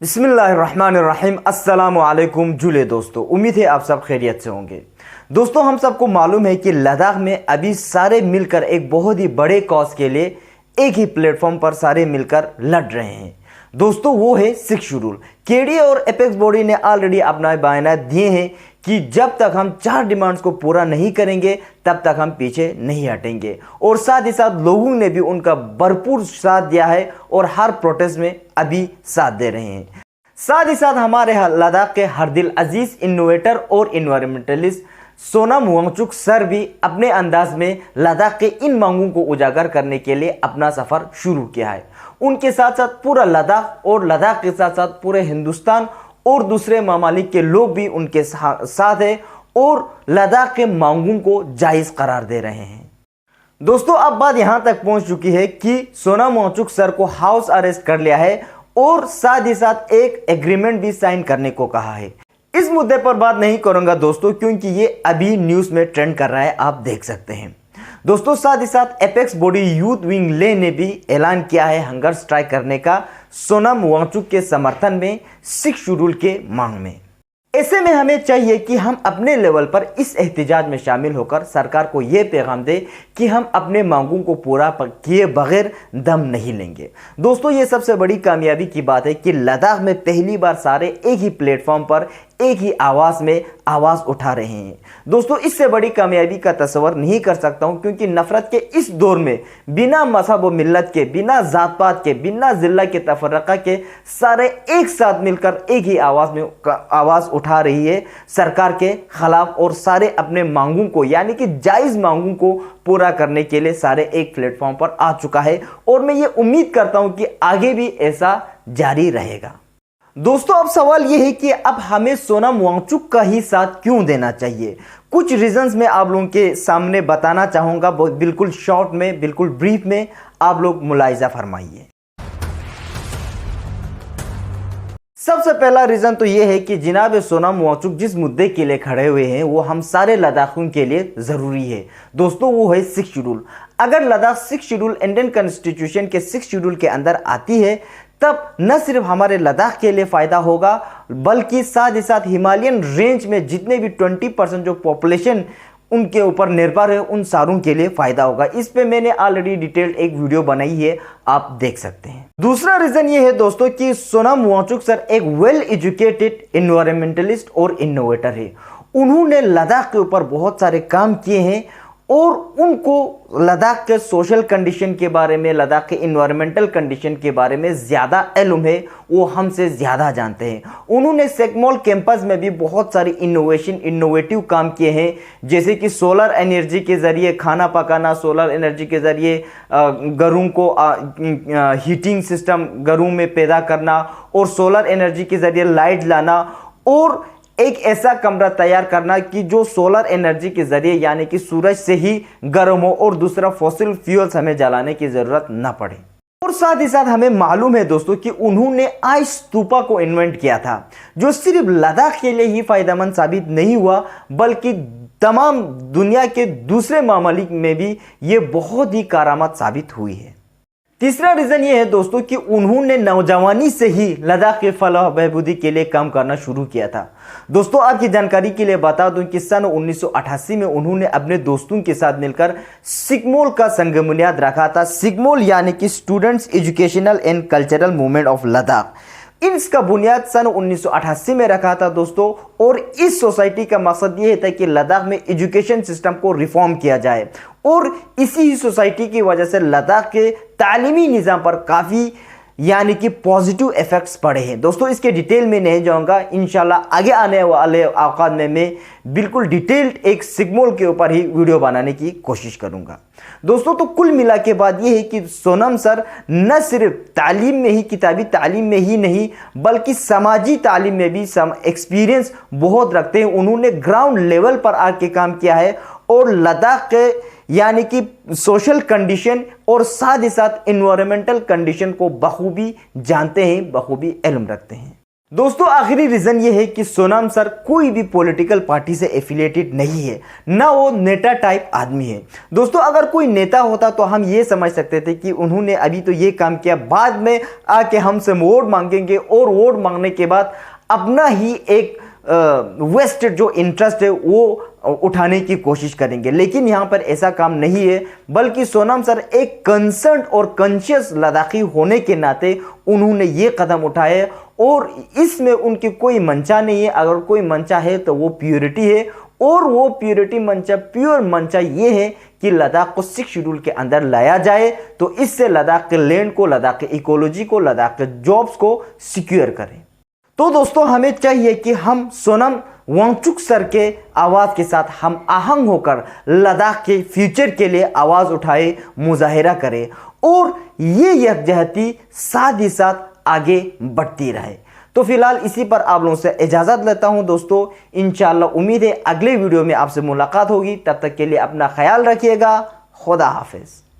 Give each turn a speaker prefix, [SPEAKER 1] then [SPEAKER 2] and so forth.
[SPEAKER 1] बिस्मिल्लाहिर्रहमानिर्रहीम अस्सलामुअलैकुम जुले दोस्तों, उम्मीद है आप सब खैरियत से होंगे। दोस्तों, हम सबको मालूम है कि लद्दाख में अभी सारे मिलकर एक बहुत ही बड़े कॉज के लिए एक ही प्लेटफॉर्म पर सारे मिलकर लड़ रहे हैं। दोस्तों, वो है 6 शेड्यूल। केडीए और एपेक्स बॉडी ने ऑलरेडी अपना बयान दिए हैं कि जब तक हम 4 डिमांड्स को पूरा नहीं करेंगे तब तक हम पीछे नहीं हटेंगे, और साथ ही साथ लोगों ने भी उनका भरपूर साथ दिया है और हर प्रोटेस्ट में अभी साथ दे रहे हैं। साथ ही साथ हमारे लद्दाख के हरदिल अजीज इनोवेटर और इन्वायरमेंटलिस्ट सोनम वांगचुक सर भी अपने अंदाज में लद्दाख के इन मांगों को उजागर करने के लिए अपना सफर शुरू किया है। उनके साथ साथ पूरा लद्दाख और लद्दाख के साथ साथ पूरे हिंदुस्तान और दूसरे ममालिक के लोग भी उनके साथ हैं और लद्दाख के मांगों को जायज करार दे रहे हैं। दोस्तों, अब बात यहां तक पहुंच चुकी है कि सोनम वांगचुक सर को हाउस अरेस्ट कर लिया है और साथ ही साथ एक एग्रीमेंट भी साइन करने को कहा है। इस मुद्दे पर बात नहीं करूंगा दोस्तों, क्योंकि ये अभी न्यूज में ट्रेंड कर रहा है, आप देख सकते हैं। दोस्तों, साथ ही साथ एपेक्स बॉडी यूथ विंग ले ने भी ऐलान किया है हंगर स्ट्राइक करने का सोनम वांगचुक के समर्थन में 6 शेड्यूल के मांग में। ऐसे में हमें चाहिए कि हम अपने लेवल पर इस एहतजाज में शामिल होकर सरकार को यह पैगाम दें कि हम अपने मांगों को पूरा किए बगैर दम नहीं लेंगे। दोस्तों, ये सबसे बड़ी कामयाबी की बात है कि लद्दाख में पहली बार सारे एक ही प्लेटफॉर्म पर एक ही आवाज में आवाज उठा रहे हैं। दोस्तों, इससे बड़ी कामयाबी का तस्वर नहीं कर सकता हूं, क्योंकि नफरत के इस दौर में बिना मजहब व मिल्लत के, बिना जात पात के, बिना जिला के तफर्रका के सारे एक साथ मिलकर एक ही आवाज उठा रही है सरकार के खिलाफ, और सारे अपने मांगों को यानी कि जायज मांगों को पूरा करने के लिए सारे एक प्लेटफॉर्म पर आ चुका है, और मैं ये उम्मीद करता हूं कि आगे भी ऐसा जारी रहेगा। दोस्तों, अब सवाल यह है कि अब हमें सोनम वांगचुक का ही साथ क्यों देना चाहिए। कुछ रीजंस मैं आप लोगों के सामने बताना चाहूंगा, बिल्कुल शॉर्ट में, बिल्कुल ब्रीफ में, आप लोग मुलाहिजा फरमाइए। सबसे पहला रीजन तो यह है कि जनाब सोनम वांगचुक जिस मुद्दे के लिए खड़े हुए हैं वो हम सारे लद्दाखियों के लिए जरूरी है। दोस्तों, वो है 6 शेड्यूल। अगर लद्दाख 6 शेड्यूल इंडियन कॉन्स्टिट्यूशन के 6 शेड्यूल के अंदर आती है तब न सिर्फ हमारे लद्दाख के लिए फायदा होगा, बल्कि साथ ही साथ हिमालयन रेंज में जितने भी 20% जो पॉपुलेशन उनके ऊपर निर्भर है उन सारों के लिए फायदा होगा। इस पे मैंने ऑलरेडी डिटेल्ड एक वीडियो बनाई है, आप देख सकते हैं। दूसरा रीजन ये है दोस्तों कि सोनम वांगचुक सर एक वेल एजुकेटेड एनवायरमेंटलिस्ट और इनोवेटर है। उन्होंने लद्दाख के ऊपर बहुत सारे काम किए हैं और उनको लद्दाख के सोशल कंडीशन के बारे में, लद्दाख के इन्वायरमेंटल कंडीशन के बारे में ज़्यादा इल्म है, वो हमसे ज़्यादा जानते हैं। उन्होंने सेकमोल कैंपस में भी बहुत सारी इनोवेटिव काम किए हैं, जैसे कि सोलर एनर्जी के ज़रिए खाना पकाना, सोलर एनर्जी के ज़रिए घरों को हीटिंग सिस्टम घरों में पैदा करना, और सोलर एनर्जी के ज़रिए लाइट लाना, और एक ऐसा कमरा तैयार करना कि जो सोलर एनर्जी के जरिए यानी कि सूरज से ही गर्म हो और दूसरा फॉसिल फ्यूल्स हमें जलाने की जरूरत न पड़े। और साथ ही साथ हमें मालूम है दोस्तों कि उन्होंने आइस स्तूपा को इन्वेंट किया था, जो सिर्फ लद्दाख के लिए ही फायदेमंद साबित नहीं हुआ बल्कि तमाम दुनिया के दूसरे ममालिक में भी ये बहुत ही करामत साबित हुई है। तीसरा रीजन ये है दोस्तों कि उन्होंने नौजवानी से ही लद्दाख के फलाह बहबूदी के लिए काम करना शुरू किया था। दोस्तों, आपकी जानकारी के लिए बता दूं कि सन 1988 में उन्होंने अपने दोस्तों के साथ मिलकर सिग्मोल का संग बुनियाद रखा था। सिग्मोल यानी कि students educational and cultural movement of Ladakh. इसका बुनियाद सन 1988 में रखा था दोस्तों, और इस सोसाइटी का मकसद ये था कि लद्दाख में एजुकेशन सिस्टम को रिफॉर्म किया जाए, और इसी ही सोसाइटी की वजह से लद्दाख के तालीमी निज़ाम पर काफ़ी यानी कि पॉजिटिव इफेक्ट्स पड़े हैं। दोस्तों, इसके डिटेल में नहीं जाऊंगा, इंशाल्लाह आगे आने वाले औकात में मैं बिल्कुल डिटेल्ड एक सिग्मोल के ऊपर ही वीडियो बनाने की कोशिश करूंगा। दोस्तों, तो कुल मिला के बाद ये है कि सोनम सर न सिर्फ तालीम में ही, किताबी तालीम में ही नहीं, बल्कि समाजी तालीम में भी एक्सपीरियंस बहुत रखते हैं। उन्होंने ग्राउंड लेवल पर आके काम किया है और लद्दाख के यानी कि सोशल कंडीशन और साथ ही साथ इन्वायरमेंटल कंडीशन को बखूबी जानते हैं, बखूबी इल्म रखते हैं। दोस्तों आखिरी रीजन ये है कि सोनम सर कोई भी पॉलिटिकल पार्टी से एफिलिएटेड नहीं है, ना वो नेता टाइप आदमी है। दोस्तों अगर कोई नेता होता तो हम ये समझ सकते थे कि उन्होंने अभी तो ये काम किया, बाद में आके हमसे वोट मांगेंगे और वोट मांगने के बाद अपना ही एक वेस्टेड जो इंटरेस्ट है वो उठाने की कोशिश करेंगे। लेकिन यहाँ पर ऐसा काम नहीं है, बल्कि सोनम सर एक कंसर्न और कॉन्शियस लद्दाखी होने के नाते उन्होंने ये कदम उठाए और इसमें उनकी कोई मंशा नहीं है। अगर कोई मंशा है तो वो प्योरिटी है, और वो प्योरिटी मंशा, प्योर मंशा ये है कि लद्दाख को 6 शेड्यूल के अंदर लाया जाए, तो इससे लद्दाख के लैंड को, लद्दाख के इकोलॉजी को, लद्दाख के जॉब्स को सिक्योर करें। तो दोस्तों हमें चाहिए कि हम सोनम वांगचुक सर के आवाज़ के साथ हम आहंग होकर लद्दाख के फ्यूचर के लिए आवाज़ उठाए, मुजाहिरा करें और ये यकजहती साथ ही साथ आगे बढ़ती रहे। तो फिलहाल इसी पर आप लोगों से इजाज़त लेता हूं दोस्तों। इंशाल्लाह उम्मीद है अगले वीडियो में आपसे मुलाकात होगी। तब तक के लिए अपना ख्याल रखिएगा। खुदा हाफिज़।